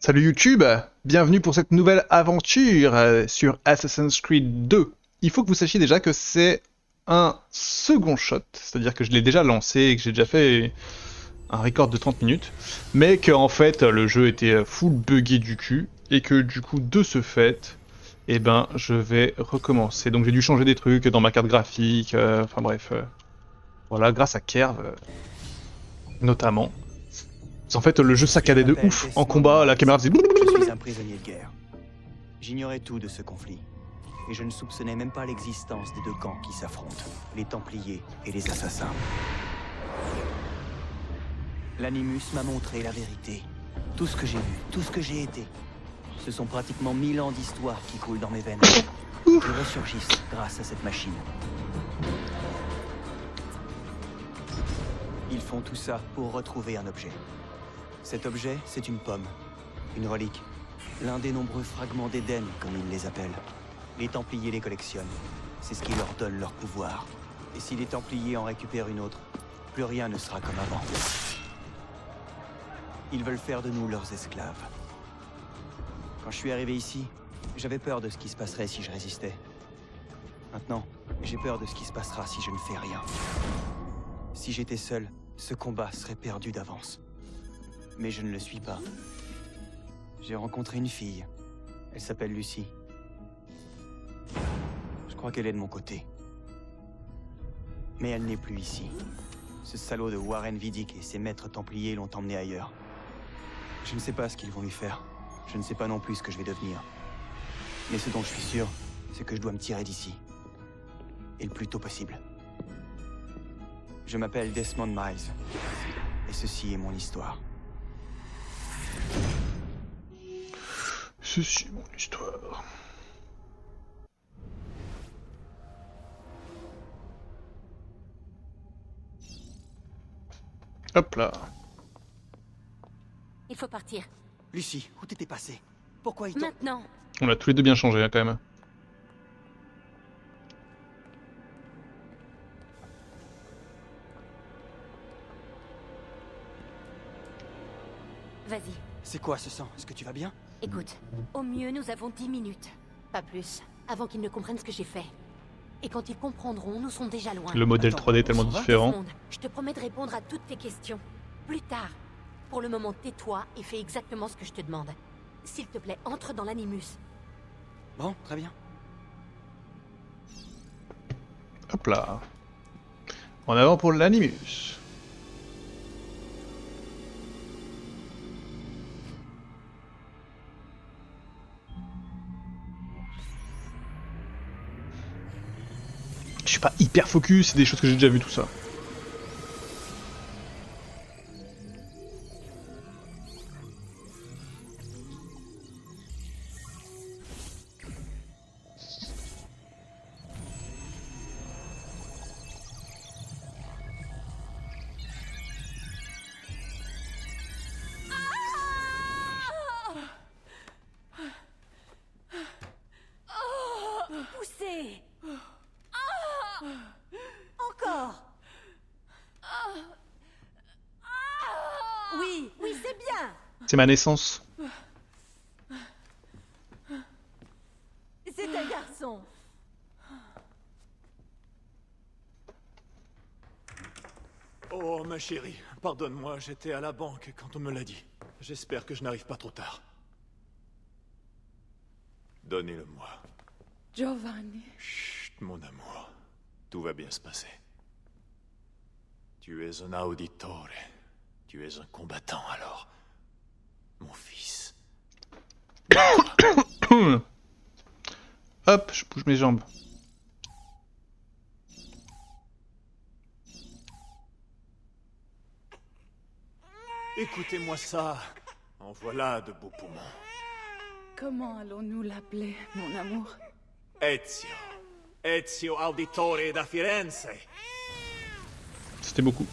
Salut YouTube, bienvenue pour cette nouvelle aventure sur Assassin's Creed 2. Il faut que vous sachiez déjà que c'est un second shot, c'est-à-dire que je l'ai déjà lancé et que j'ai déjà fait un record de 30 minutes, mais qu'en fait le jeu était full buggé du cul et que du coup de ce fait, eh ben je vais recommencer. Donc j'ai dû changer des trucs dans ma carte graphique, enfin bref, voilà, grâce à Kerv notamment. En fait le jeu Je saccadait de m'appelle ouf en Desmond combat, la Miles. caméra faisait... Je suis un prisonnier de guerre. J'ignorais tout de ce conflit. Et je ne soupçonnais même pas l'existence des deux camps qui s'affrontent, les Templiers et les Assassins. L'Animus m'a montré la vérité. Tout ce que j'ai vu, tout ce que j'ai été. Ce sont pratiquement 1000 ans d'histoire qui coulent dans mes veines. Ils ressurgissent grâce à cette machine. Ils font tout ça pour retrouver un objet. Cet objet, c'est une pomme. Une relique. L'un des nombreux fragments d'Éden, comme ils les appellent. Les Templiers les collectionnent. C'est ce qui leur donne leur pouvoir. Et si les Templiers en récupèrent une autre, plus rien ne sera comme avant. Ils veulent faire de nous leurs esclaves. Quand je suis arrivé ici, j'avais peur de ce qui se passerait si je résistais. Maintenant, j'ai peur de ce qui se passera si je ne fais rien. Si j'étais seul, ce combat serait perdu d'avance. Mais je ne le suis pas. J'ai rencontré une fille. Elle s'appelle Lucie. Je crois qu'elle est de mon côté. Mais elle n'est plus ici. Ce salaud de Warren Vidic et ses maîtres templiers l'ont emmenée ailleurs. Je ne sais pas ce qu'ils vont lui faire. Je ne sais pas non plus ce que je vais devenir. Mais ce dont je suis sûr, c'est que je dois me tirer d'ici. Et le plus tôt possible. Je m'appelle Desmond Miles. Et ceci est mon histoire. Ceci est mon histoire. Hop là. Il faut partir. Lucie, où t'étais passée? Pourquoi ils t'ont... Maintenant. On a tous les deux bien changé hein, quand même. Vas-y. C'est quoi ce sang? Est-ce que tu vas bien? Écoute, au mieux, nous avons 10 minutes. Pas plus. Avant qu'ils ne comprennent ce que j'ai fait. Et quand ils comprendront, nous serons déjà loin. Le modèle Attends, 3D est tellement on s'en va différent. Desmond, je te promets de répondre à toutes tes questions. Plus tard. Pour le moment, tais-toi et fais exactement ce que je te demande. S'il te plaît, entre dans l'Animus. Bon, très bien. Hop là. En avant pour l'Animus. Je suis pas hyper focus, c'est des choses que j'ai déjà vu tout ça. Poussez. Encore. Oui, oui, c'est bien. C'est ma naissance. C'est un garçon. Oh, ma chérie, pardonne-moi, j'étais à la banque quand on me l'a dit. J'espère que je n'arrive pas trop tard. Donnez-le-moi. Giovanni. Chut, mon amour. Tout va bien se passer. Tu es un auditore. Tu es un combattant, alors. Mon fils. Hop, je bouge mes jambes. Écoutez-moi ça. En voilà de beaux poumons. Comment allons-nous l'appeler, mon amour? Ezio. Ezio Auditore da Firenze. C'était beaucoup.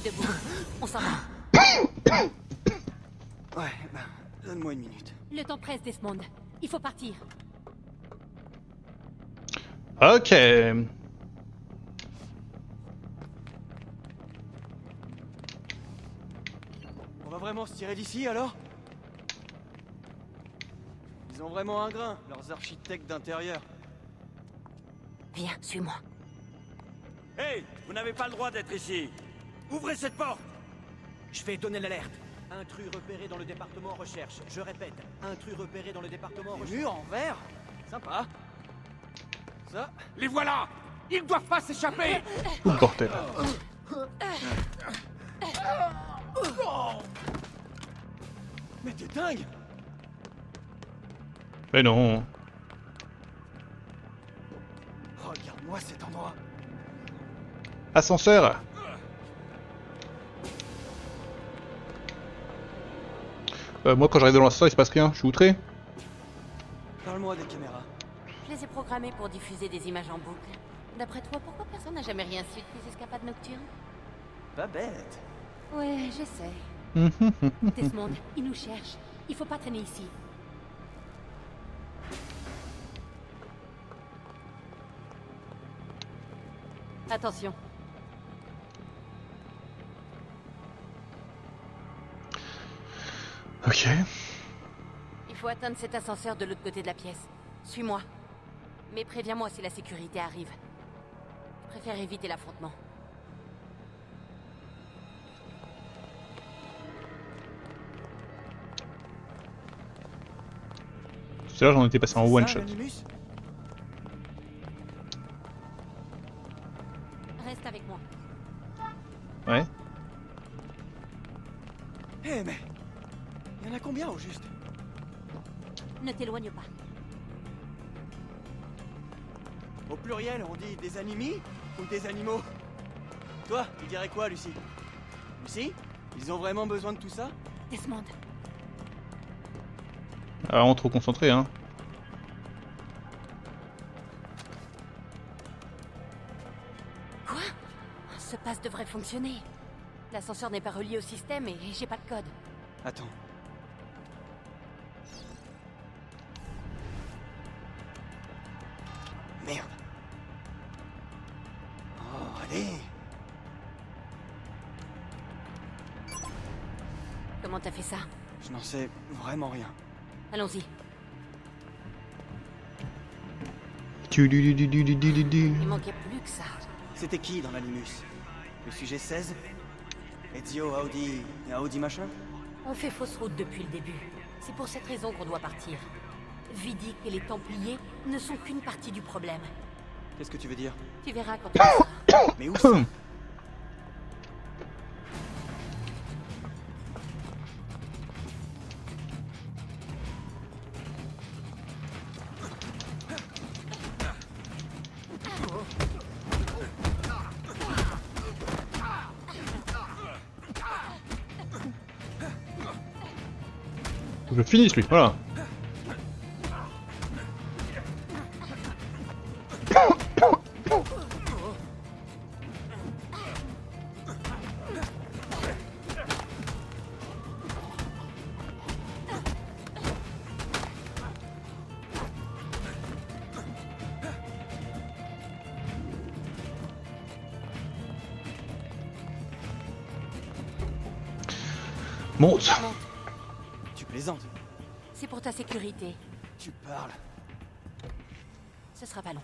Debout. On s'en va. Ouais, ben, donne-moi une minute. Le temps presse, Desmond. Il faut partir. Ok. On va vraiment se tirer d'ici alors? Ils ont vraiment un grain, leurs architectes d'intérieur. Viens, suis-moi. Hey, vous n'avez pas le droit d'être ici. Ouvrez cette porte. Je vais donner l'alerte. Intrus repéré dans le département recherche. Je répète, intrus repéré dans le département Des recherche. murs en verre? Sympa. Ça? Les voilà. Ils doivent pas s'échapper. Tout le bordel. Mais t'es dingue! Mais non. Regarde-moi cet endroit. Ascenseur. Moi, quand j'arrive dans l'ascenseur, il se passe rien. Je suis outré. Parle-moi des caméras. Je les ai programmés pour diffuser des images en boucle. D'après toi, pourquoi personne n'a jamais rien su de tes escapades nocturnes? Pas bête. Ouais, je sais. Desmond, ils nous cherchent. Il faut pas traîner ici. Attention. Ok. Il faut atteindre cet ascenseur de l'autre côté de la pièce. Suis-moi. Mais préviens-moi si la sécurité arrive. Je préfère éviter l'affrontement. Tout à l'heure, j'en étais passé en C'est one ça, shot. l'animus? Reste avec moi. Ouais. Eh mais... Il y en a combien au juste? Ne t'éloigne pas. Au pluriel, on dit des animis ou des animaux? Toi, tu dirais quoi, Lucie? Lucie? Ils ont vraiment besoin de tout ça? Desmond, Ah, vraiment trop concentré, hein. quoi? Ce pass devrait fonctionner. L'ascenseur n'est pas relié au système et j'ai pas de code. Attends. Merde. Oh, allez. Comment t'as fait ça? Je n'en sais vraiment rien. Allons-y. Tu-du-du-du-du-du-du-du. Il manquait plus que ça. C'était qui dans l'animus? Le sujet 16? Ezio, Audi et Audi machin? On fait fausse route depuis le début. C'est pour cette raison qu'on doit partir. Vidic et les Templiers ne sont qu'une partie du problème. Qu'est-ce que tu veux dire? Tu verras quand on sera. Mais où ça? Faut que je finisse lui, voilà. Monte. Monte. Tu plaisantes? C'est pour ta sécurité. Tu parles. Ce sera pas long.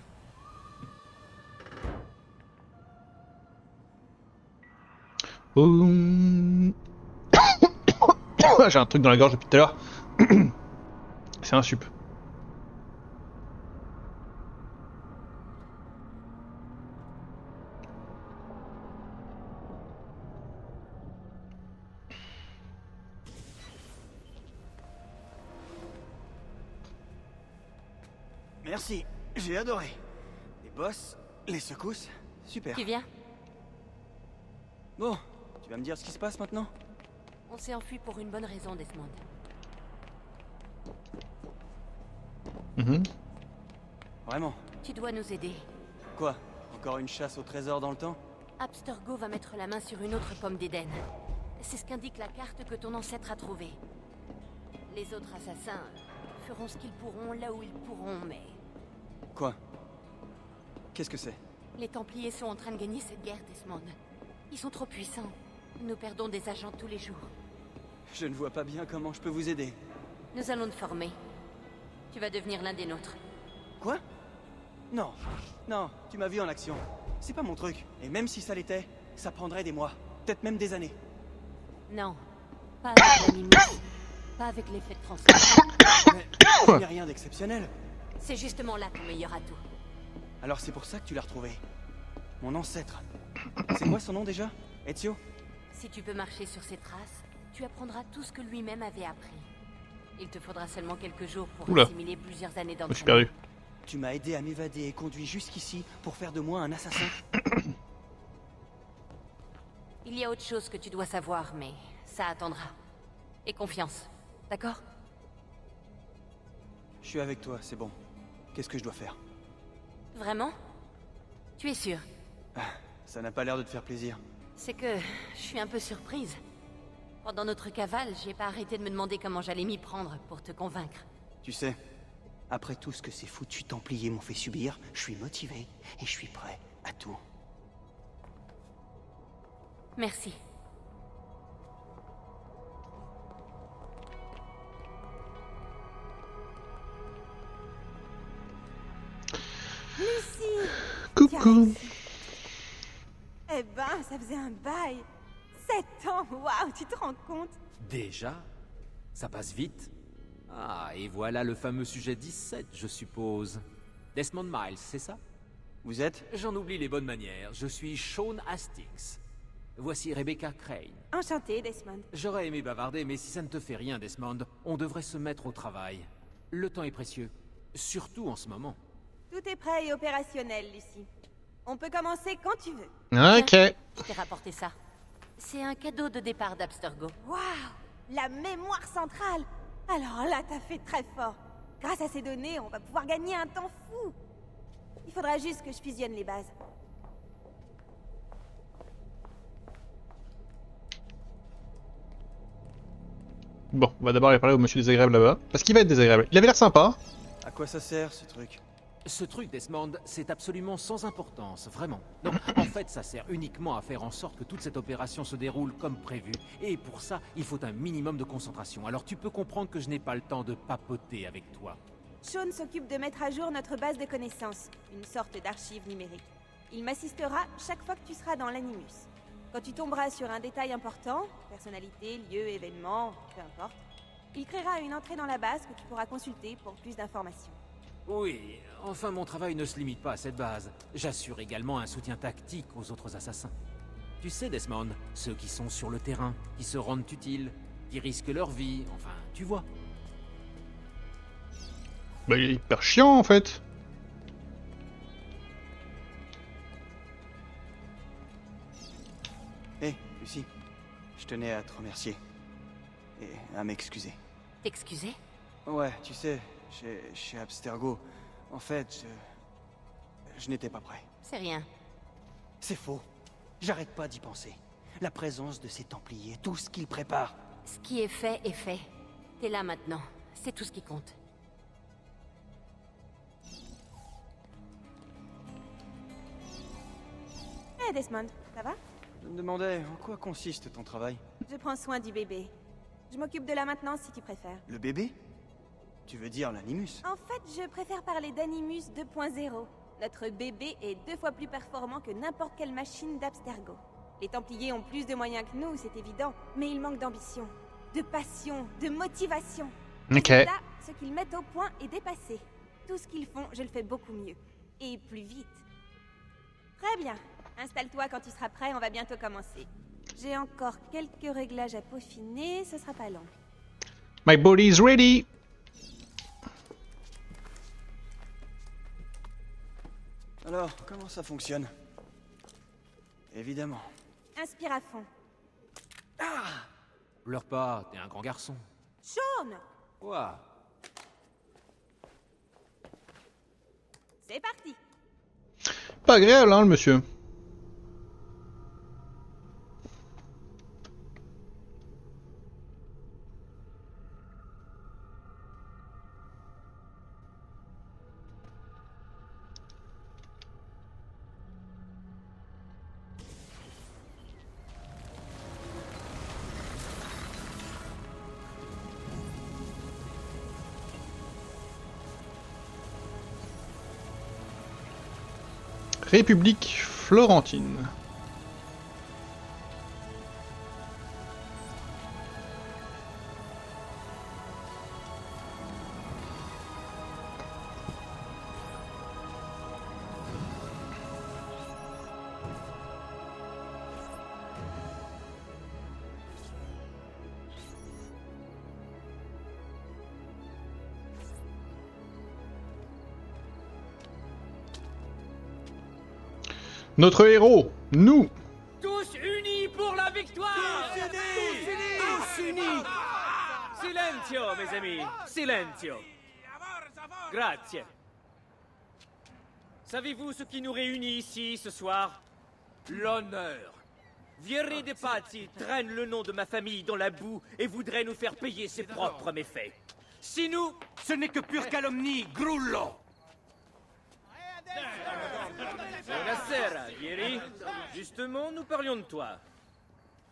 J'ai un truc dans la gorge depuis tout à l'heure. C'est un sup. Merci, j'ai adoré. Les boss, les secousses, super. Tu viens? Bon, tu vas me dire ce qui se passe maintenant? On s'est enfui pour une bonne raison, Desmond. Mhm. Vraiment? Tu dois nous aider. Quoi? Encore une chasse au trésor dans le temps? Abstergo va mettre la main sur une autre pomme d'Éden. C'est ce qu'indique la carte que ton ancêtre a trouvée. Les autres assassins feront ce qu'ils pourront là où ils pourront, mais... Quoi? Qu'est-ce que c'est? Les Templiers sont en train de gagner cette guerre, Desmond. Ils sont trop puissants. Nous perdons des agents tous les jours. Je ne vois pas bien comment je peux vous aider. Nous allons te former. Tu vas devenir l'un des nôtres. Quoi? Non. Non, tu m'as vu en action. C'est pas mon truc. Et même si ça l'était, ça prendrait des mois. Peut-être même des années. Non. Pas avec l'animus. Pas avec l'effet de transfert. Mais je n'ai rien d'exceptionnel. C'est justement là ton meilleur atout. Alors c'est pour ça que tu l'as retrouvé. Mon ancêtre. C'est quoi son nom déjà? Ezio? Si tu peux marcher sur ses traces, tu apprendras tout ce que lui-même avait appris. Il te faudra seulement quelques jours pour Oula. assimiler plusieurs années Je me suis d'entraînement. perdu. Tu m'as aidé à m'évader et conduit jusqu'ici pour faire de moi un assassin. Il y a autre chose que tu dois savoir, mais ça attendra. Et confiance, d'accord? Je suis avec toi, c'est bon. Qu'est-ce que je dois faire? Vraiment? Tu es sûr? Ça n'a pas l'air de te faire plaisir. C'est que je suis un peu surprise. Pendant notre cavale, j'ai pas arrêté de me demander comment j'allais m'y prendre pour te convaincre. Tu sais, après tout ce que ces foutus Templiers m'ont fait subir, je suis motivé et je suis prêt à tout. Merci. Lucie! Coucou. Eh ben, ça faisait un bail. 7 ans, waouh, tu te rends compte? Déjà? Ça passe vite. Ah, et voilà le fameux sujet 17, je suppose. Desmond Miles, c'est ça? Vous êtes? J'en oublie les bonnes manières. Je suis Sean Hastings. Voici Rebecca Crane. Enchantée, Desmond. J'aurais aimé bavarder, mais si ça ne te fait rien, Desmond, on devrait se mettre au travail. Le temps est précieux. Surtout en ce moment. Tout est prêt et opérationnel, Lucie. On peut commencer quand tu veux. Ok. Je t'ai rapporté ça. C'est un cadeau de départ d'Abstergo. Waouh! La mémoire centrale! Alors là, t'as fait très fort. Grâce à ces données, on va pouvoir gagner un temps fou. Il faudra juste que je fusionne les bases. Bon, on va d'abord aller parler au monsieur désagréable là-bas. Parce qu'il va être désagréable. Il avait l'air sympa. À quoi ça sert ce truc? Ce truc, Desmond, c'est absolument sans importance, vraiment. Non, en fait, ça sert uniquement à faire en sorte que toute cette opération se déroule comme prévu. Et pour ça, il faut un minimum de concentration. Alors tu peux comprendre que je n'ai pas le temps de papoter avec toi. Sean s'occupe de mettre à jour notre base de connaissances, une sorte d'archive numérique. Il m'assistera chaque fois que tu seras dans l'Animus. Quand tu tomberas sur un détail important, personnalité, lieu, événement, peu importe, il créera une entrée dans la base que tu pourras consulter pour plus d'informations. Oui, enfin mon travail ne se limite pas à cette base. J'assure également un soutien tactique aux autres assassins. Tu sais, Desmond, ceux qui sont sur le terrain, qui se rendent utiles, qui risquent leur vie, enfin, tu vois. Bah, il est hyper chiant en fait. Hé, Lucie, je tenais à te remercier. Et à m'excuser. T'excuser? Ouais, tu sais, chez Abstergo, en fait, je n'étais pas prêt. C'est rien. C'est faux. J'arrête pas d'y penser. La présence de ces Templiers, tout ce qu'ils préparent. Ce qui est fait est fait. T'es là maintenant. C'est tout ce qui compte. Hé Desmond, ça va? Je me demandais en quoi consiste ton travail. Je prends soin du bébé. Je m'occupe de la maintenance si tu préfères. Le bébé? Tu veux dire l'Animus? En fait, je préfère parler d'Animus 2.0. Notre bébé est 2 fois plus performant que n'importe quelle machine d'Abstergo. Les Templiers ont plus de moyens que nous, c'est évident, mais ils manquent d'ambition, de passion, de motivation. Ok. Et là, ce qu'ils mettent au point est dépassé. Tout ce qu'ils font, je le fais beaucoup mieux. Et plus vite. Très bien. Installe-toi quand tu seras prêt, on va bientôt commencer. J'ai encore quelques réglages à peaufiner, ce sera pas long. My body is ready. Alors, comment ça fonctionne? Évidemment. Inspire à fond. Pleure pas, t'es un grand garçon. Sean! Ouah. C'est parti! Pas agréable hein le monsieur. République florentine. Notre héros, nous. Tous unis pour la victoire! Tous unis! Silenzio, mes amis, silenzio. Grazie. Savez-vous ce qui nous réunit ici ce soir? L'honneur. Vieri de Pazzi traîne le nom de ma famille dans la boue et voudrait nous faire payer ses propres méfaits. Si nous, ce n'est que pure calomnie, Grullo. Buonasera, Vieri. Justement, nous parlions de toi.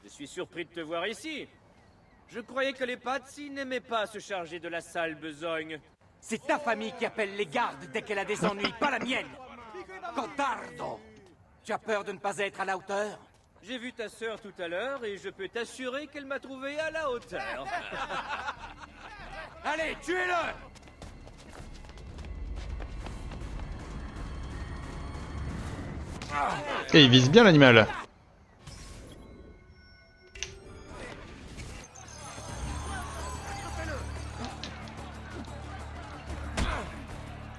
Je suis surpris de te voir ici. Je croyais que les Pazzi n'aimaient pas se charger de la sale besogne. C'est ta famille qui appelle les gardes dès qu'elle a des ennuis, pas la mienne. Cotardo! Tu as peur de ne pas être à la hauteur? J'ai vu ta sœur tout à l'heure et je peux t'assurer qu'elle m'a trouvé à la hauteur. Allez, tuez-le! Et il vise bien l'animal.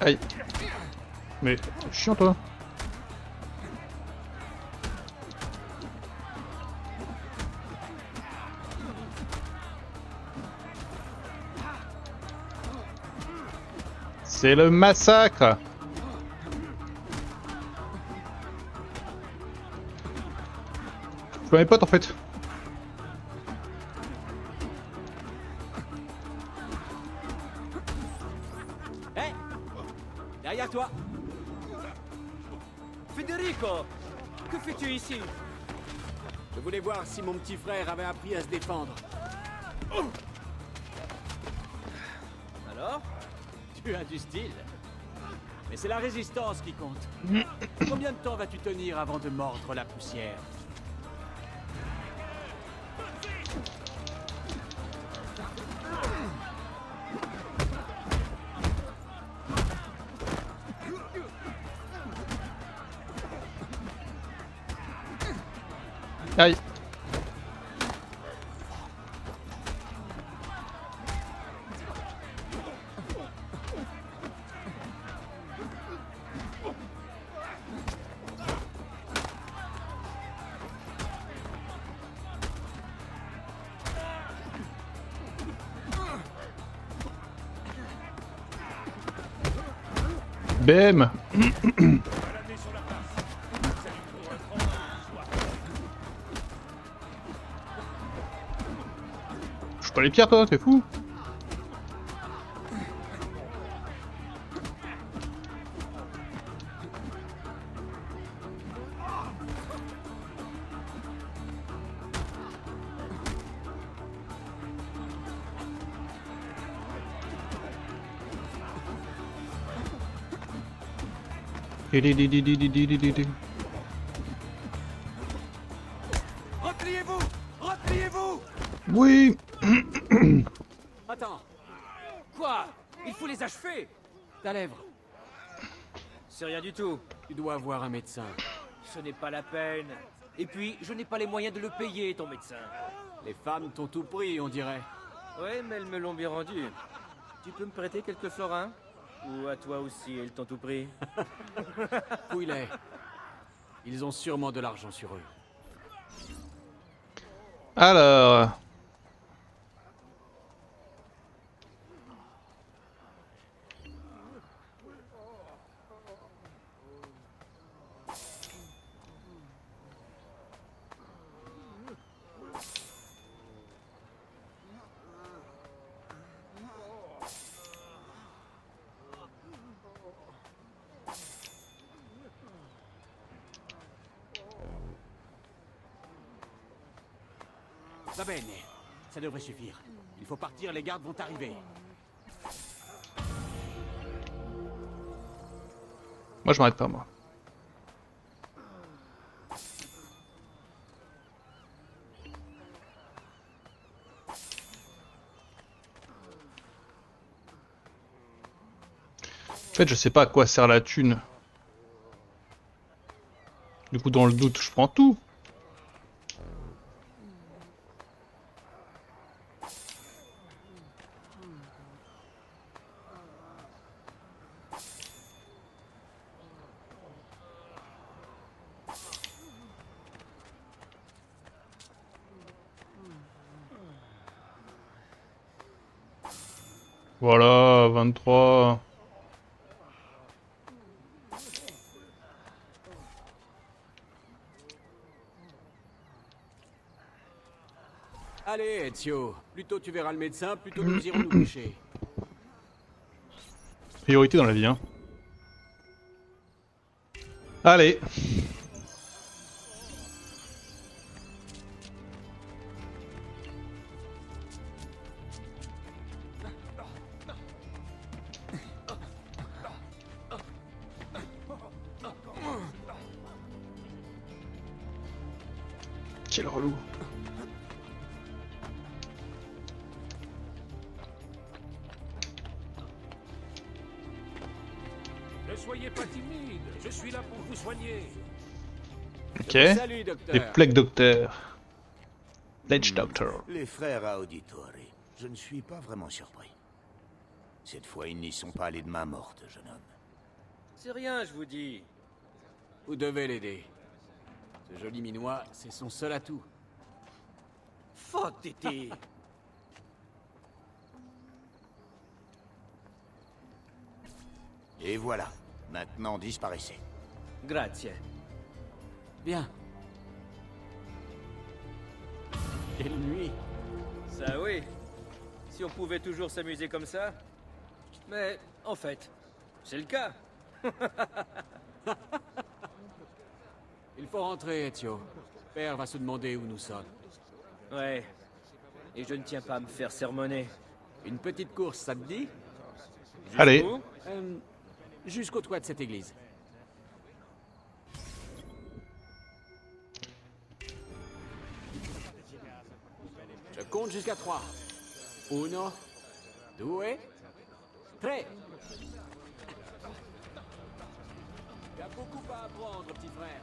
Aïe. Mais chiant toi. C'est le massacre. C'est pas mes potes en fait. Hé! Derrière toi! Federico! Que fais-tu ici? Je voulais voir si mon petit frère avait appris à se défendre. Alors? Tu as du style. Mais c'est la résistance qui compte. Combien de temps vas-tu tenir avant de mordre la poussière? Aïe. BM. Je suis pas les pierres toi, t'es fou? Repliez-vous! Repliez-vous! Oui. Attends, Quoi? Il faut les achever! ta lèvre. C'est rien du tout. Tu dois avoir un médecin. Ce n'est pas la peine. Et puis, je n'ai pas les moyens de le payer, ton médecin. Les femmes t'ont tout pris, on dirait. Ouais, mais elles me l'ont bien rendu. Tu peux me prêter quelques florins? Ou à toi aussi, elles t'ont tout pris? Fouille-les. Ils ont sûrement de l'argent sur eux. Alors. Va bene. Ça devrait suffire. Il faut partir, les gardes vont arriver. Moi je m'arrête pas moi. En fait, je sais pas à quoi sert la thune. Du coup, dans le doute, je prends tout. Voilà, 23. Allez, Ezio. Plus tôt tu verras le médecin, plus tôt nous irons nous coucher. Priorité dans la vie, hein. Allez. Quel relou. Ne soyez pas timide, je suis là pour vous soigner. Ok. Salut, docteur. Les Plague Doctor. Pledge Doctor. Les frères Auditori. Je ne suis pas vraiment surpris. Cette fois, ils n'y sont pas allés de main morte, jeune homme. C'est rien, je vous dis. Vous devez l'aider. Ce joli minois, c'est son seul atout. Fottiti. Et voilà. Maintenant, disparaissez. Grazie. Bien. Quelle nuit. Ça oui. Si on pouvait toujours s'amuser comme ça. Mais, en fait, c'est le cas. Il faut rentrer, Ezio. Père va se demander où nous sommes. Ouais. Et je ne tiens pas à me faire sermonner. Une petite course, ça te dit? Allez. Jusqu'où? Jusqu'au toit de cette église. Je compte jusqu'à 3. 1, 2, 3. Il y a beaucoup à apprendre, petit frère.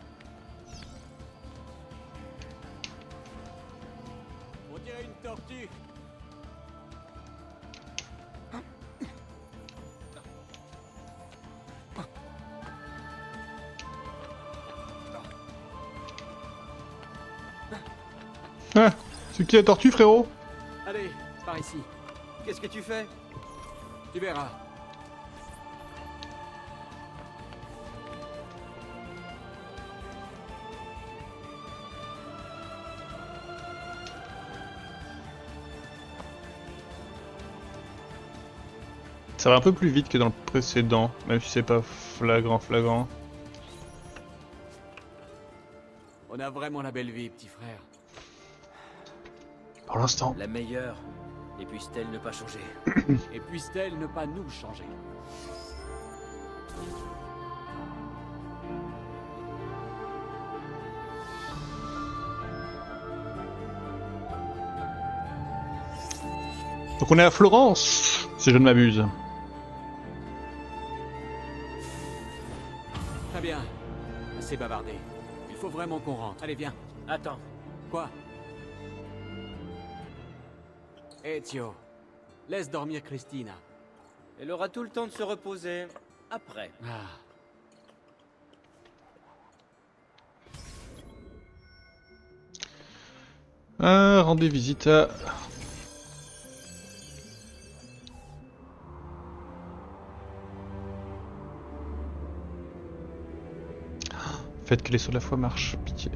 On dirait une tortue. Ah, c'est qui la tortue, frérot? Allez, par ici. Qu'est-ce que tu fais? Tu verras. Ça va un peu plus vite que dans le précédent, même si c'est pas flagrant. On a vraiment la belle vie, petit frère. Pour l'instant. La meilleure. Et puisse-t-elle ne pas changer? Et puisse-t-elle ne pas nous changer? Donc on est à Florence, si je ne m'abuse. Très bien. Assez bavardé. Il faut vraiment qu'on rentre. Allez, viens. Attends. Quoi? Ezio, laisse dormir Christina. Elle aura tout le temps de se reposer. Après. Ah. Rendez visite à... Faites que les sauts de la foi marchent, pitié.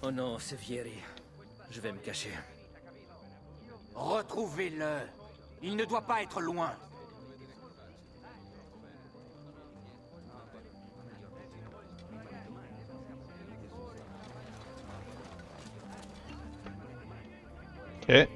Oh non, c'est Vieri. Je vais me cacher. Retrouvez-le. Il ne doit pas être loin. Ok.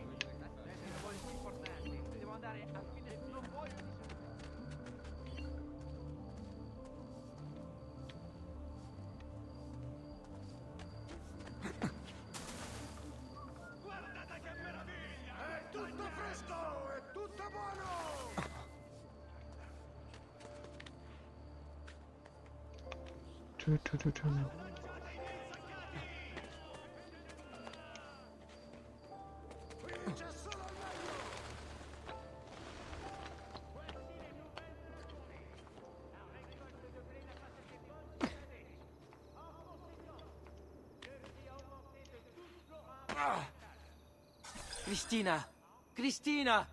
Christina! Christina!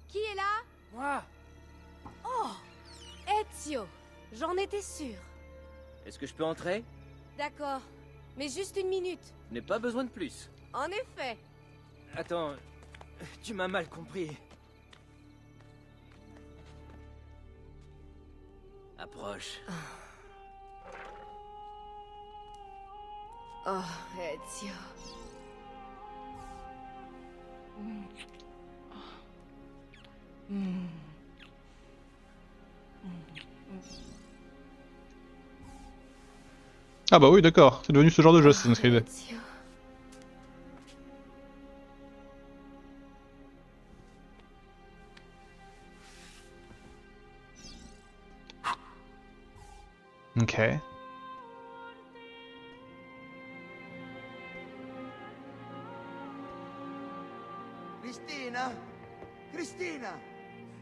Qui est là? Moi! Oh! Ezio! J'en étais sûre. Est-ce que je peux entrer? D'accord. Mais juste une minute. Je n'ai pas besoin de plus. En effet. Attends, tu m'as mal compris. Approche. Oh, Ezio. Ah bah oui, d'accord, c'est devenu ce genre de jeu, Assassin's Creed. Ezio. Ok. Christina! Christina!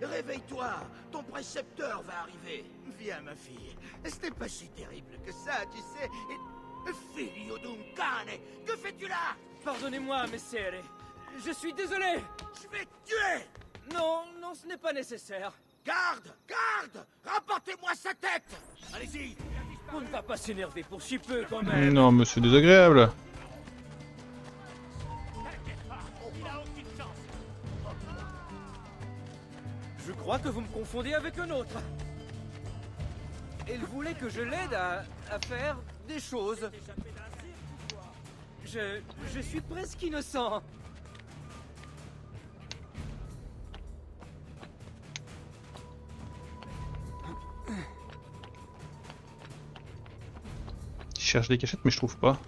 Réveille-toi! Ton précepteur va arriver! Viens, ma fille. Ce n'est pas si terrible que ça, tu sais. Figlio d'un cane! Que fais-tu là? Pardonnez-moi, messere. Je suis désolé. Je vais te tuer! Non, non, ce n'est pas nécessaire. Garde! Garde! Rapportez-moi sa tête! Allez-y! On ne va pas s'énerver pour si peu, quand même. Non, mais c'est désagréable. Je crois que vous me confondez avec un autre. Il voulait que je l'aide à faire des choses. Je suis presque innocent. Je cherche des cachettes, mais je trouve pas.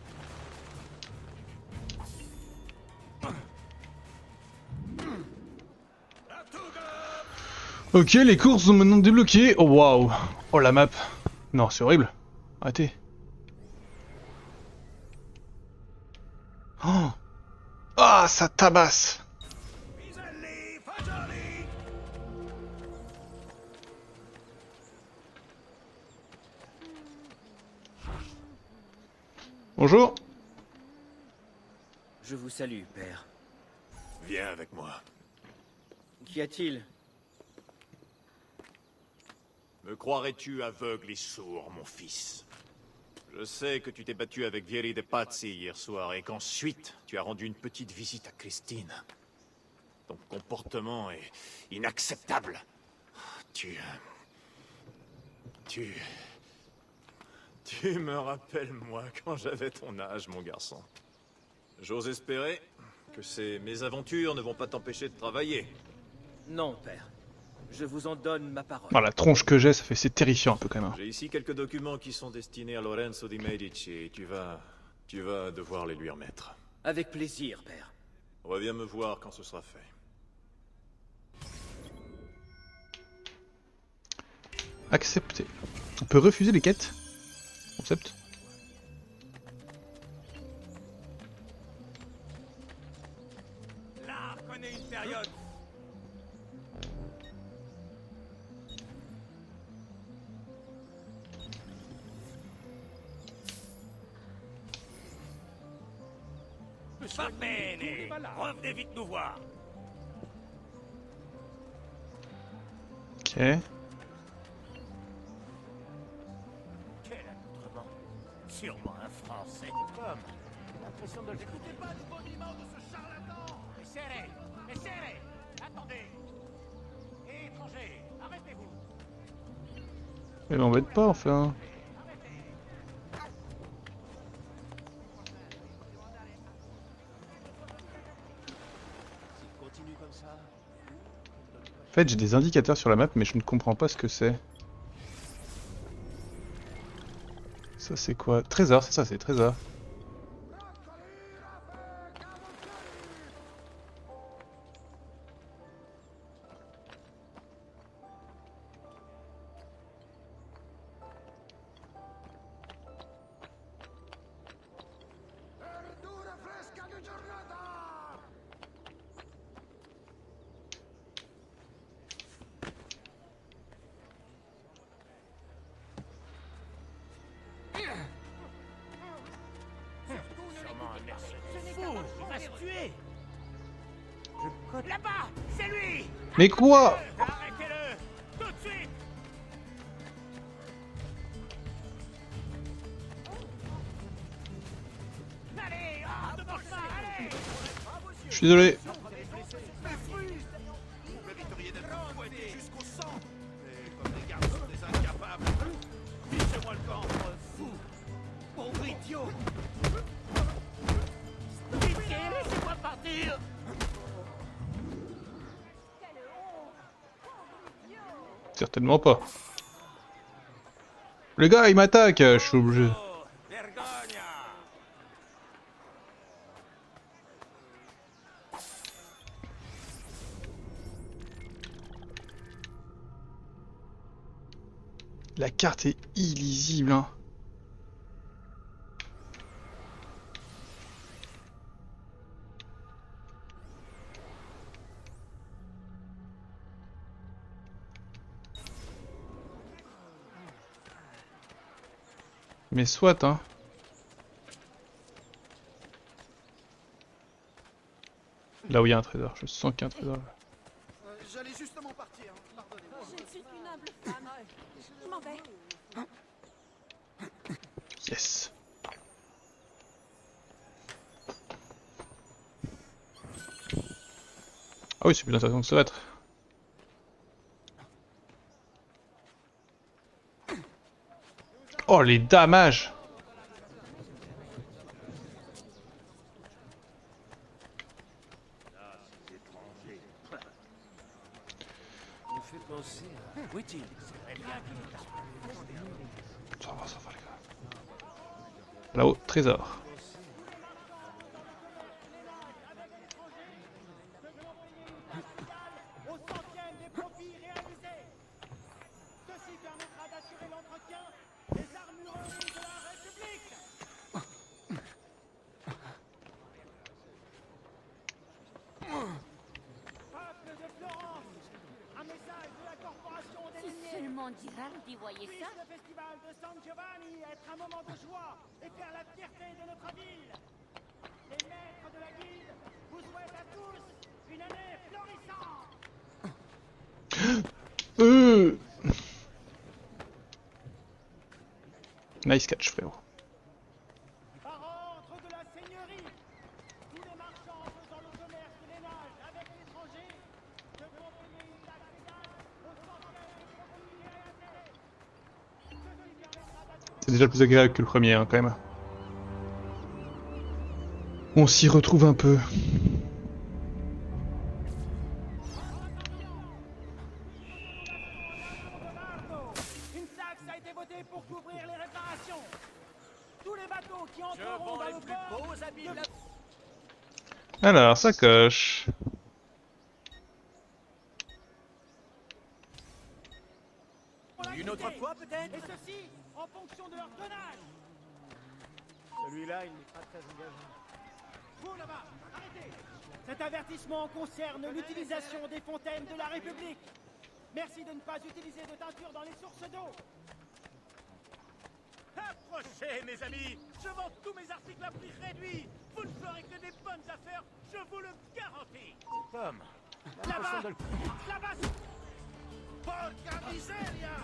Ok, les courses sont maintenant débloquées. Oh waouh. Oh la map. Non, c'est horrible. Arrêtez. Oh. Ah, ça tabasse. Bonjour. Je vous salue, père. Viens avec moi. Qu'y a-t-il? Me croirais-tu aveugle et sourd, mon fils? Je sais que tu t'es battu avec Vieri de Pazzi hier soir et qu'ensuite tu as rendu une petite visite à Christine. Ton comportement est inacceptable. Tu me rappelles, moi, quand j'avais ton âge, mon garçon. J'ose espérer que ces mésaventures ne vont pas t'empêcher de travailler. Non, père. Je vous en donne ma parole. Oh, la tronche que j'ai, c'est terrifiant un peu quand même. J'ai ici quelques documents qui sont destinés à Lorenzo di Medici et tu vas devoir les lui remettre. Avec plaisir, père. Reviens me voir quand ce sera fait. Accepter. On peut refuser les quêtes. Concept. L'art connaît une période. Va bene. Revenez vite nous voir. Ok. Quel accoutrement. Sûrement un Français. Comme l'impression de... N'écoutez pas le boniment de ce charlatan. Essayez. Attendez. Étranger, arrêtez-vous. Mais m'embête pas enfin. En fait, j'ai des indicateurs sur la map, mais je ne comprends pas ce que c'est. Ça, c'est quoi? Trésor, c'est ça, c'est trésor. Fou, il va se tuer. Là-bas, c'est lui. Mais quoi? Arrêtez-le, tout de suite. Allez, de bon chemin, allez. Je suis désolé. Vous mériteriez d'être poigné jusqu'au sang. Et comme les gardes sont des incapables. Fichez-moi le camp. Fou, pauvre idiot. Pitié, laissez-moi partir. Certainement pas. Le gars, il m'attaque, je suis obligé. La carte est illisible, hein. Mais soit, hein. Là où il y a un trésor, je sens qu'il y a un trésor là. J'allais justement partir. Pardonnez-moi. Je ne suis qu'une humble femme. Je m'en vais. Yes. Ah oui, c'est plus intéressant que ça va être. Oh, les damages! Me fait penser à Witty. Ça va les gars. Là-haut, trésor. Au centième des profits réalisés. Ceci permettra d'assurer l'entretien des armureries de la République. Peuple de Florence, un message de la corporation des Si Lumières. seulement Girardi voyait Puisse ça. le festival de San Giovanni être un moment de joie et faire la fierté de notre ville. Les maîtres de la guilde vous souhaitent à tous une année florissante. Nice catch, frérot. Par ordre de la seigneurie, tous les marchands faisant le commerce de ménage avec l'étranger devront payer une taxe égale au centième des profits réalisés. Ceci permettra d'assurer C'est déjà plus agréable que le premier, hein, quand même. On s'y retrouve un peu. une taxe a été votée pour couvrir les réparations. Tous les bateaux qui entreront dans le port devront Alors, ça coche. Une autre fois peut-être. Et ceci en fonction de leur tonnage. Celui-là, il n'est pas très engageant. Vous là-bas, arrêtez. Cet avertissement concerne l'utilisation des fontaines de la République. Merci de ne pas utiliser de teinture dans les sources d'eau. Approchez, mes amis. Je vends tous mes articles à prix réduit. Vous ne ferez que des bonnes affaires, je vous le garantis. Pomme. Là-bas, là-bas. Porca miseria.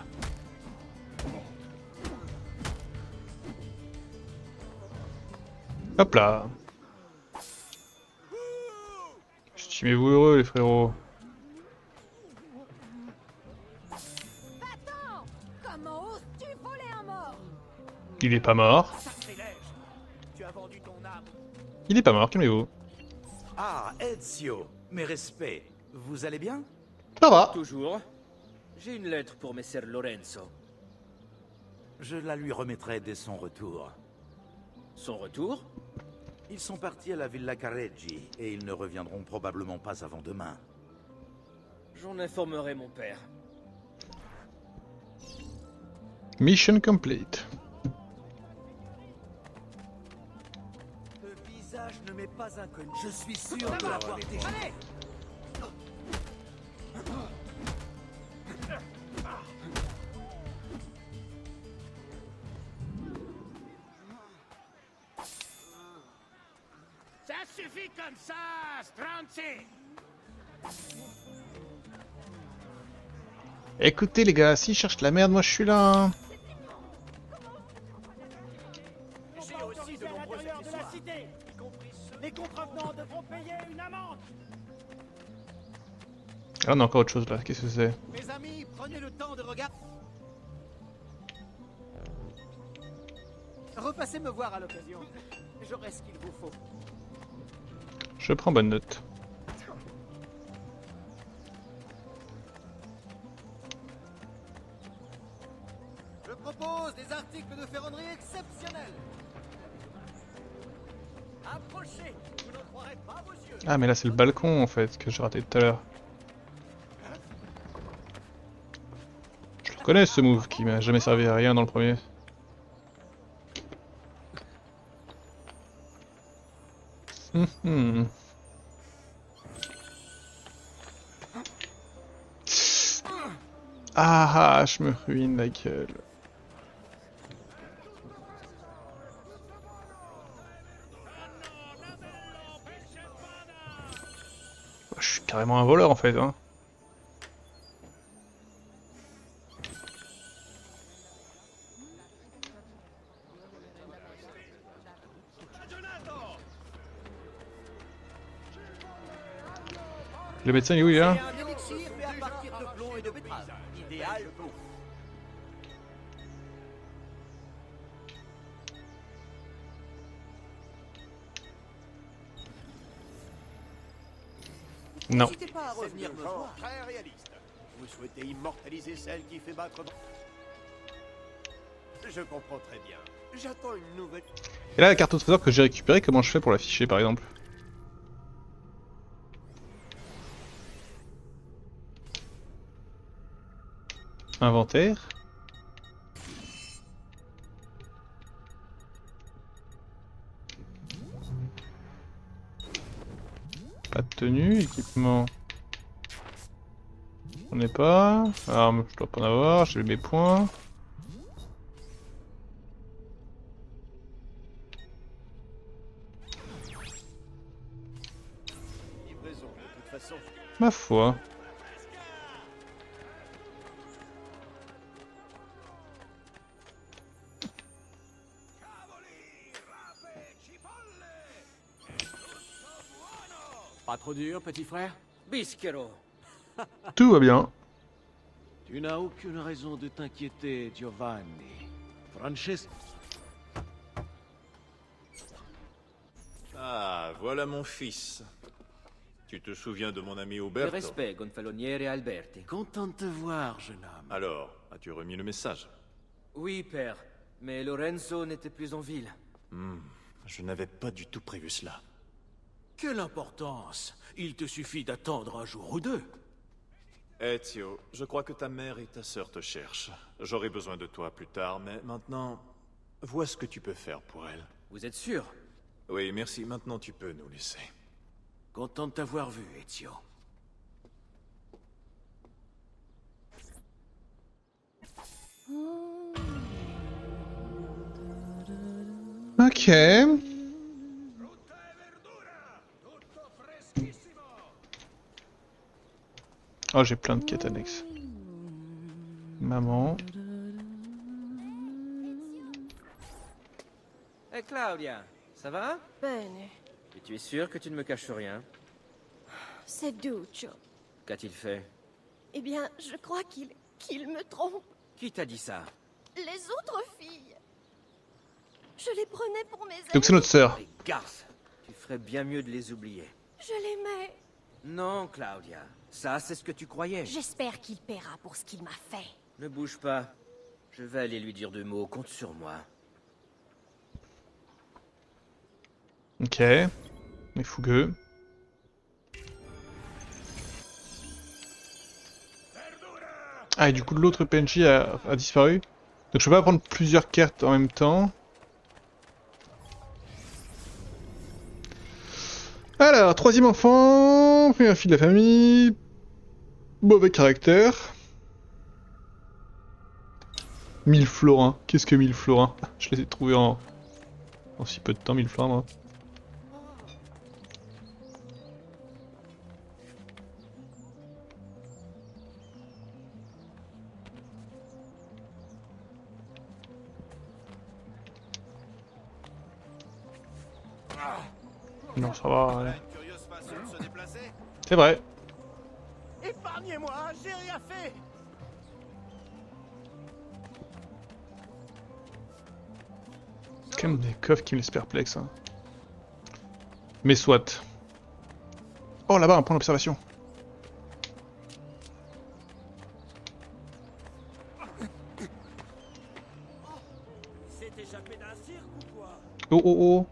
Hop là. Estimez-vous heureux, les frérots. Va-t'en! Comment oses-tu voler un mort? Il est pas mort. Sacrilège. Tu as vendu ton âme. Il est pas mort, calmez-vous. Ah, Ezio, mes respects. Vous allez bien? Ça va. Toujours. J'ai une lettre pour Messer Lorenzo. Je la lui remettrai dès son retour. Son retour? Ils sont partis à la Villa Careggi et ils ne reviendront probablement pas avant demain. J'en informerai mon père. Mission complete. Le visage ne m'est pas inconnu. Je suis sûr de l'avoir déjà. Allez! suffit comme ça, Stranzi. Écoutez les gars, s'ils cherchent la merde, moi je suis là. Hein. J'ai aussi de nombreux de la cité. Les contrevenants devront payer une amende. Ah, on a encore autre chose là, qu'est-ce que c'est? Mes amis, prenez le temps de regarder. Repassez me voir à l'occasion. J'aurai ce qu'il vous faut. Je prends bonne note. Je propose des articles de ferronnerie exceptionnels. Approchez, vous n'en croirez pas vos yeux. Ah mais là c'est le balcon en fait que j'ai raté tout à l'heure. Je le connais ce move qui m'a jamais servi à rien dans le premier. Ah, je me ruine la gueule. Je suis carrément un voleur en fait, hein. Le médecin il est où il est là? Un élixir fait à partir de plomb et de betterave. Idéal pour. Non. N'hésitez pas à revenir me voir. Très réaliste. Vous souhaitez immortaliser celle qui fait battre. Je comprends très bien. J'attends une nouvelle. Et là la carte au trésor que j'ai récupérée, comment je fais pour l'afficher par exemple? Inventaire. Pas de tenue, équipement. J'en ai pas. Arme, je dois pas en avoir, j'ai mes points. Livraison, de toute façon. Ma foi. Pas trop dur, petit frère? Bischero. Tout va bien. Tu n'as aucune raison de t'inquiéter, Giovanni. Francesco. Ah, voilà mon fils. Tu te souviens de mon ami De Uberto? respect, Gonfaloniere Alberti. Content de te voir, jeune homme. Alors, as-tu remis le message? Oui, père. Mais Lorenzo n'était plus en ville. Je n'avais pas du tout prévu cela. Quelle importance! Il te suffit d'attendre un jour ou deux. Ezio, je crois que ta mère et ta sœur te cherchent. J'aurai besoin de toi plus tard, mais maintenant, vois ce que tu peux faire pour elles. Vous êtes sûr? Oui, merci. Maintenant, tu peux nous laisser. Content de t'avoir vu, Ezio. Ok. Oh, j'ai plein de quêtes annexes. Maman. Hé Claudia, ça va? Bene. Et tu es sûr que tu ne me caches rien? C'est Duccio. Qu'a-t-il fait? Eh bien, je crois qu'il me trompe. Qui t'a dit ça? Les autres filles. Je les prenais pour mes amies. Donc c'est notre sœur. Les garces. Tu ferais bien mieux de les oublier. Je l'aimais. Non, Claudia. Ça, c'est ce que tu croyais. J'espère qu'il paiera pour ce qu'il m'a fait. Ne bouge pas. Je vais aller lui dire 2 mots. Compte sur moi. Ok. Mais fougueux. Ah, et du coup l'autre PNJ a disparu. Donc je peux pas prendre plusieurs cartes en même temps. Alors, troisième enfant, première fille de la famille, mauvais caractère. 1000 florins, qu'est-ce que 1000 florins? Je les ai trouvés en si peu de temps, 1000 florins moi. Non, ça va. Ouais. C'est vrai. Épargnez-moi, j'ai rien fait. C'est quand même des coffres qui me laissent perplexe. Hein. Mais soit. Oh là-bas, un point d'observation. C'est échappé d'un cirque ou quoi? Oh oh oh.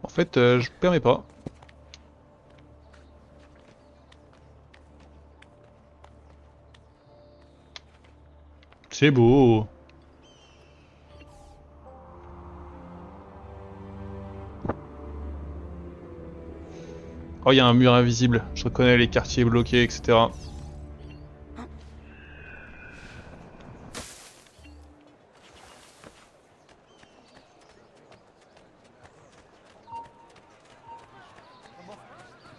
En fait, je permets pas. C'est beau. Oh, il y a un mur invisible. Je reconnais les quartiers bloqués, etc.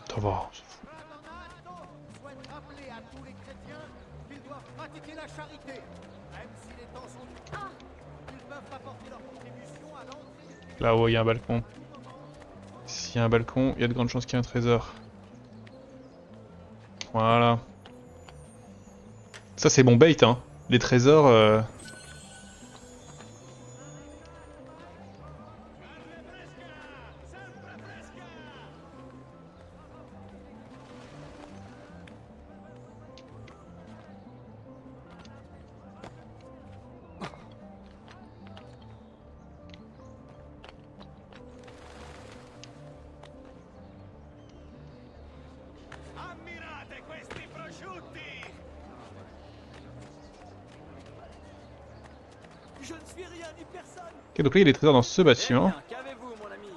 Ça va. Souhaite rappeler à tous les chrétiens qu'ils doivent pratiquer la charité. Même si les temps sont durs, ils peuvent apporter leur contribution à l'entrée. Là-haut, il y a un balcon. S'il y a un balcon, il y a de grandes chances qu'il y ait un trésor. Voilà. Ça, c'est bon bait, hein. Les trésors... Ammirate questi prosciutti! Je ne suis rien ni personne. Ok, donc là, il y a des trésors dans ce bâtiment. Qu'avez-vous, mon ami?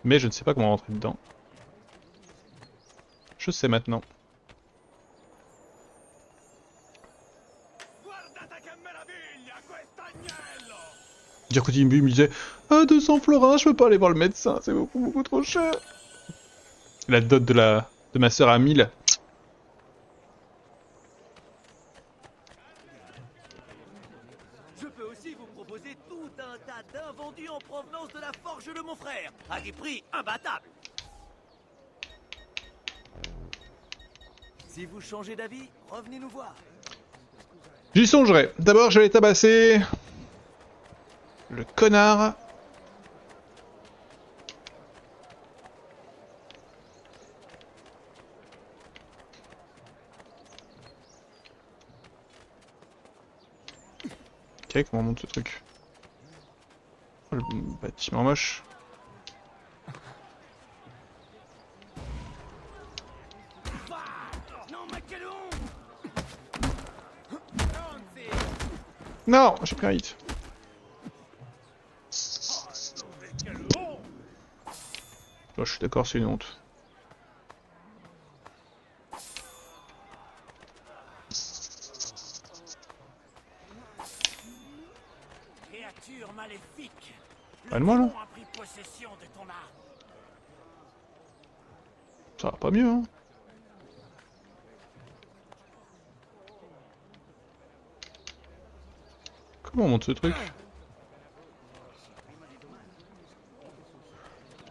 Mais je ne sais pas comment rentrer dedans. Je sais maintenant. Dire que Timbu me disait ah, 200 florins, je peux pas aller voir le médecin, c'est beaucoup trop cher. La dot de ma sœur à 1000. Je peux aussi vous proposer tout un tas d'invendus en provenance de la forge de mon frère, à des prix imbattables. Si vous changez d'avis, revenez nous voir. J'y songerai. D'abord, je vais tabasser le connard. Ok, comment on monte ce truc? Oh, le bâtiment moche. Non, j'ai pris un hit. Oh, je suis d'accord, c'est une honte. Créature maléfique, Pas de moi là. a pris possession de ton âme. Ça va pas mieux, hein. Comment on monte ce truc?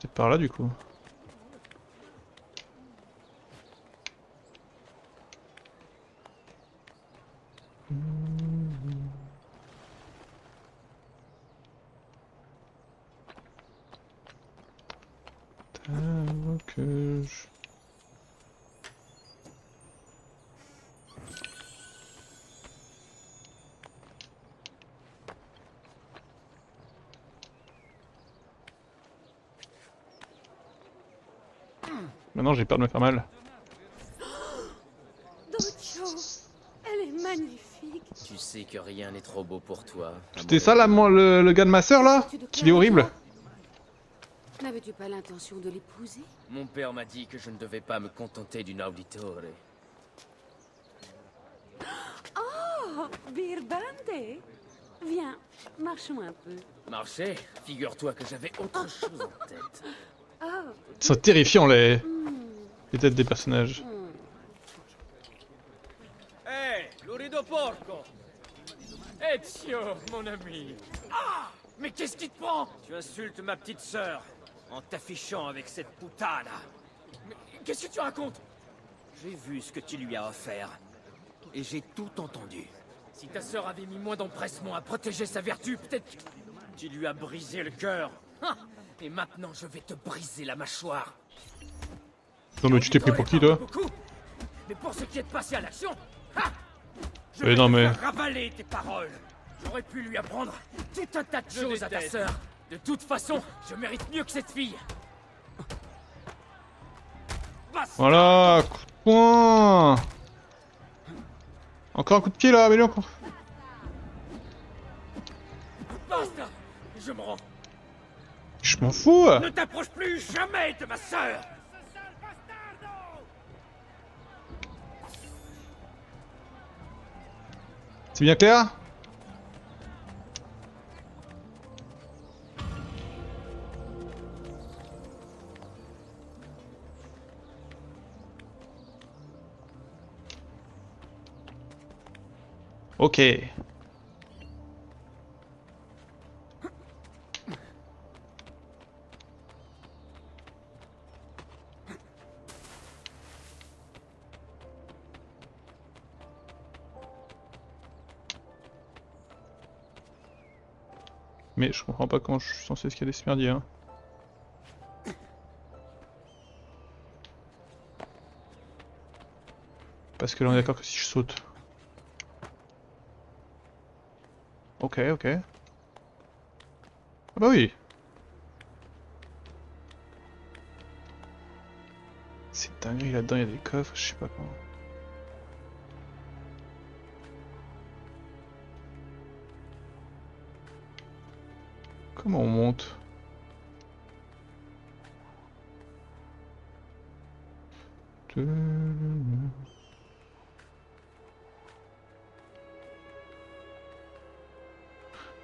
C'est par là du coup. Que je... Maintenant j'ai peur de me faire mal. Docho, elle est magnifique. Tu sais que rien n'est trop beau pour toi. C'était ça là, le gars de ma sœur là? Qu'il est horrible. N'avais-tu pas l'intention de l'épouser? Mon père m'a dit que je ne devais pas me contenter d'une auditore. Oh, Birbante. Viens, marchons un peu. Marcher? Figure-toi que j'avais autre chose en tête. Oh. Ils sont terrifiants les têtes des personnages. Lurido porco! Ezio, mon ami. Ah! Mais qu'est-ce qui te prend? Tu insultes ma petite sœur en t'affichant avec cette putana. Mais qu'est-ce que tu racontes? J'ai vu ce que tu lui as offert. Et j'ai tout entendu. Si ta sœur avait mis moins d'empressement à protéger sa vertu, peut-être que tu lui as brisé le cœur. Ah! Et maintenant, je vais te briser la mâchoire. Non mais tu t'es pris pour qui, toi? Mais pour ce qui est de passer à l'action, ah! Je Eh vais non, te mais... faire ravaler tes paroles. J'aurais pu lui apprendre tout un tas de choses à ta sœur. De toute façon, je mérite mieux que cette fille. Voilà, coup de poing. Encore un coup de pied là, mais lui encore. Basta. Je me rends. Je m'en fous. Ne t'approche plus jamais de ma sœur. C'est bien clair? Ok. Mais je comprends pas comment je suis censé escalader ce merdier. Hein. Parce que là on est d'accord que si je saute. Ok, ok. Ah bah oui. C'est dingue, là-dedans il y a des coffres, je sais pas comment. Comment on monte? En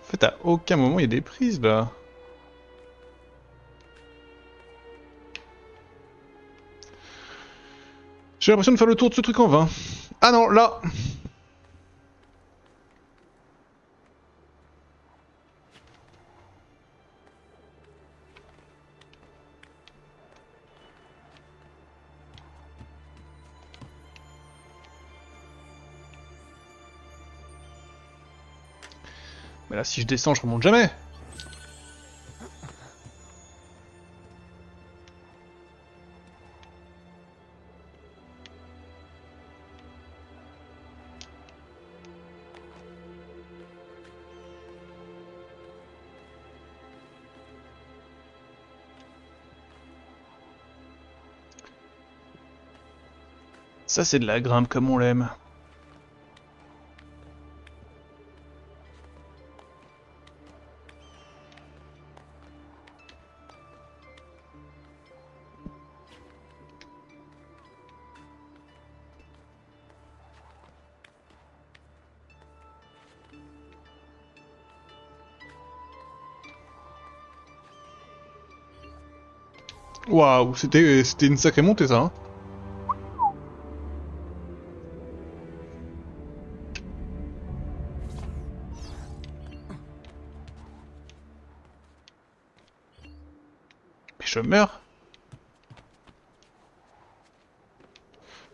fait, à aucun moment il y a des prises là. J'ai l'impression de faire le tour de ce truc en vain. Ah non, là! Mais là, si je descends, je remonte jamais! Ça, c'est de la grimpe comme on l'aime. Waouh, c'était une sacrée montée ça. Hein. Mais je meurs.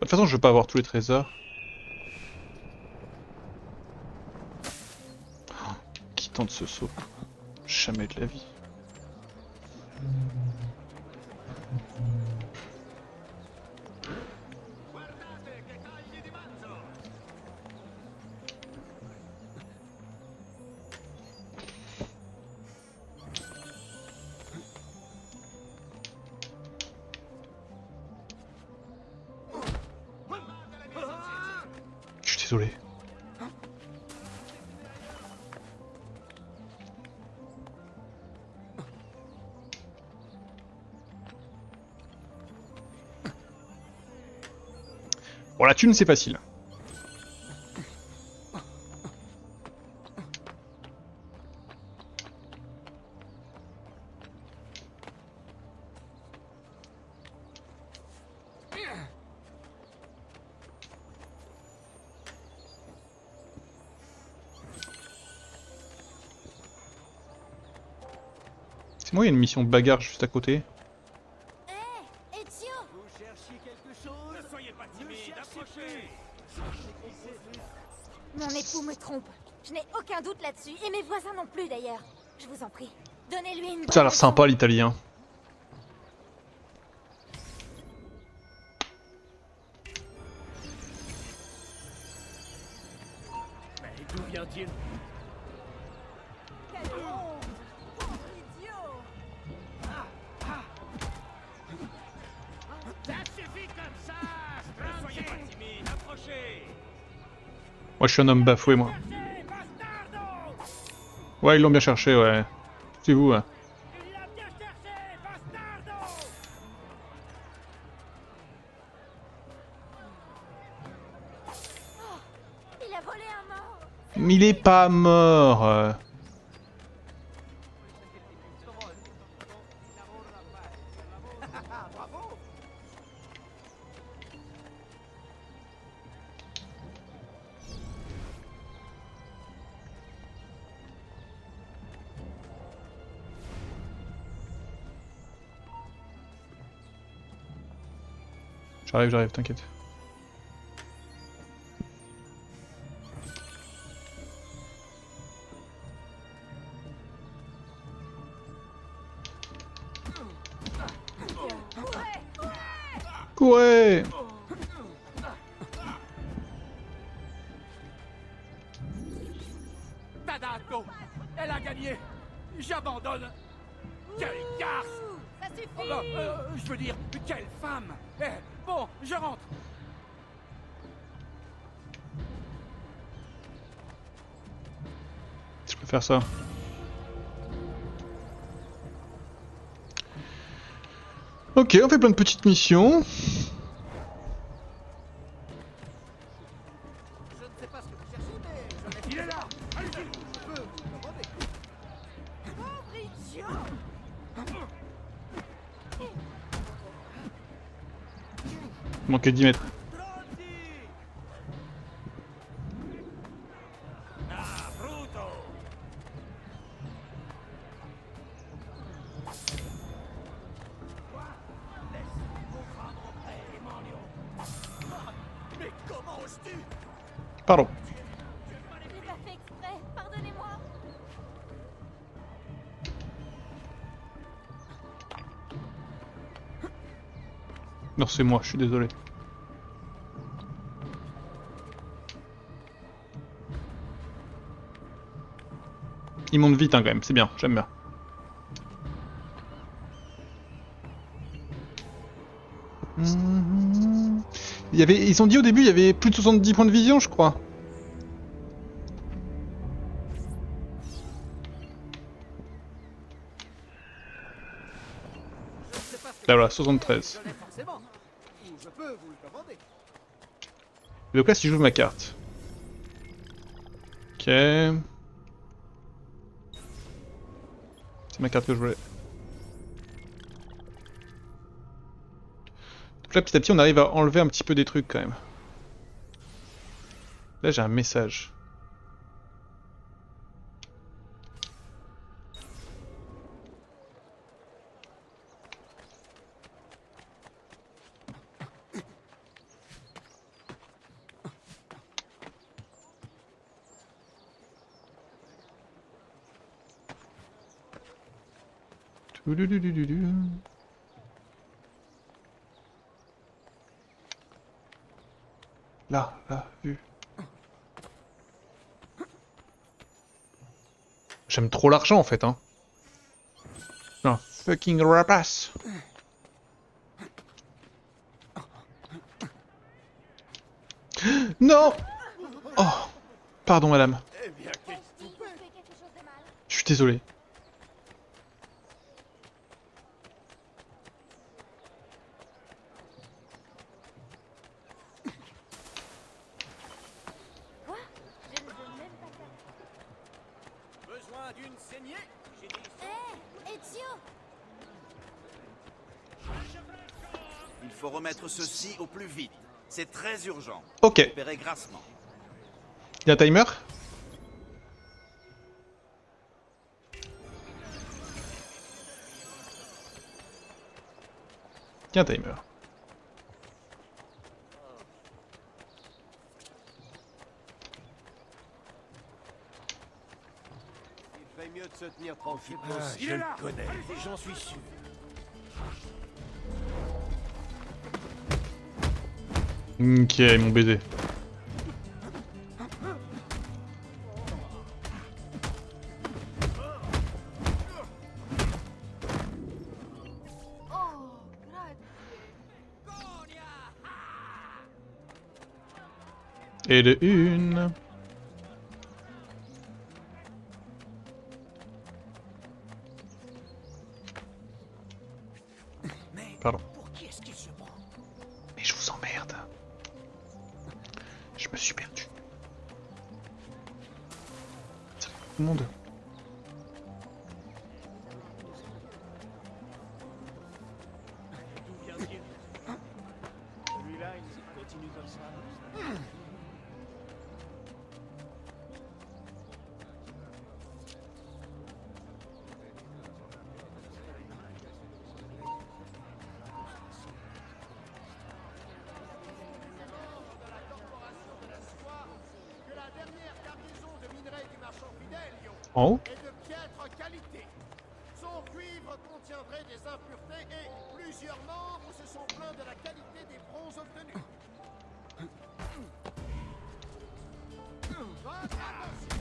De toute façon, je veux pas avoir tous les trésors. Oh, qui tente ce saut? Jamais de la vie. Je suis désolé. Bon, la thune, c'est facile. C'est moi, il y a une mission bagarre juste à côté. Ezio! Vous cherchiez quelque chose? Ne soyez pas timide, approchez! Mon époux me trompe. Je n'ai aucun doute là-dessus, et mes voisins non plus d'ailleurs. Je vous en prie, donnez-lui une Ça a l'air bonne sympa l'italien. Mais d'où vient-il? Quelle honte! Pauvre idiot! Ça suffit comme ça! Ne soyez pas timide, approchez! Moi je suis un homme bafoué moi. Ouais, ils l'ont bien cherché, ouais. C'est vous, ouais. Il l'a bien cherché, bastardo! Il a volé un mort! Mais il est pas mort. Bravo! J'arrive, t'inquiète. Courez! Tadako! Elle a gagné! J'abandonne! Quelle garce! Ça suffit! Oh, bah, je veux dire, quelle femme! Eh, bon, je rentre! Je peux faire ça. Ok, on fait plein de petites missions. Je ne sais pas ce que vous cherchez, mais il est là! Allez-y! Je peux vous demander! Pauvre idiot! Il manquait 10 mètres. Ah, Bruto! Mais comment oses-tu? Pardon. Je l'ai pas fait exprès, pardonnez-moi! Non, c'est moi, je suis désolé. Il monte vite hein, quand même, c'est bien, j'aime bien. Ils ont dit au début il y avait plus de 70 points de vision je crois. Là voilà, 73. Je l'ai forcément. Ou je peux vous le commander. Et donc là si j'ouvre ma carte. Ok. C'est ma carte que je voulais. Donc là petit à petit on arrive à enlever un petit peu des trucs quand même. Là j'ai un message. Là, vu. J'aime trop l'argent en fait, hein. Non, fucking rapace. Non! Oh! Pardon madame. Eh bien, qu'est-ce que tu fais? Je suis désolé. Quoi? Je ne veux même pas faire. Besoin d'une saignée? J'ai dit. Hé, Ezio! Il faut remettre ceci au plus vite. C'est très urgent. Ok. Espérez grassement. Il y a un timer? qu'un timer. Il fait mieux de se tenir tranquille. Je le connais, j'en suis sûr. Ok, mon baiser. Et de une. Pardon. Pour qui est-ce qu'il se prend? Mais je vous emmerde. Je me suis perdu. Tout le monde. D'où vient-il? Celui-là, il continue comme ça. Que la dernière cargaison de minerais du marchand Fidelio En haut? est de piètre qualité. Son cuivre contiendrait des impuretés et plusieurs membres se sont plaints de la qualité des bronzes obtenus. Votre attention,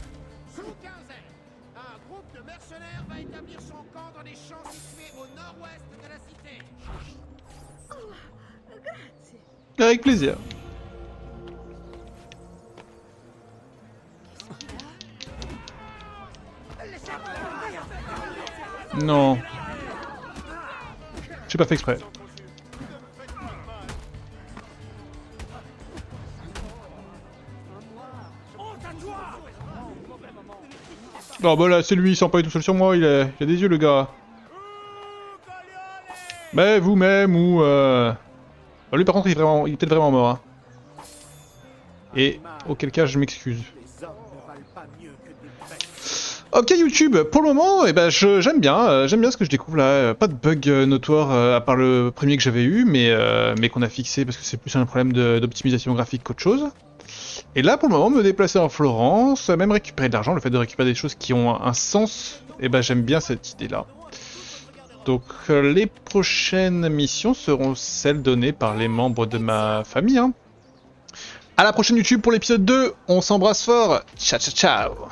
sous quinzaine, un groupe de mercenaires va établir son camp dans les champs situés au nord-ouest de la cité. Avec plaisir. Non. J'ai pas fait exprès. Non bah là c'est lui, il sent pas tout seul sur moi, il a des yeux le gars. Mais vous-même ou bah, lui par contre il est peut-être vraiment mort. Hein. Et auquel cas je m'excuse. Ok YouTube, pour le moment, eh ben, j'aime bien ce que je découvre là. Pas de bug notoire à part le premier que j'avais eu, mais qu'on a fixé parce que c'est plus un problème d'optimisation graphique qu'autre chose. Et là, pour le moment, me déplacer en Florence, même récupérer de l'argent, le fait de récupérer des choses qui ont un sens, eh ben, j'aime bien cette idée-là. Donc les prochaines missions seront celles données par les membres de ma famille. Hein. À la prochaine YouTube pour l'épisode 2, on s'embrasse fort, ciao ciao ciao.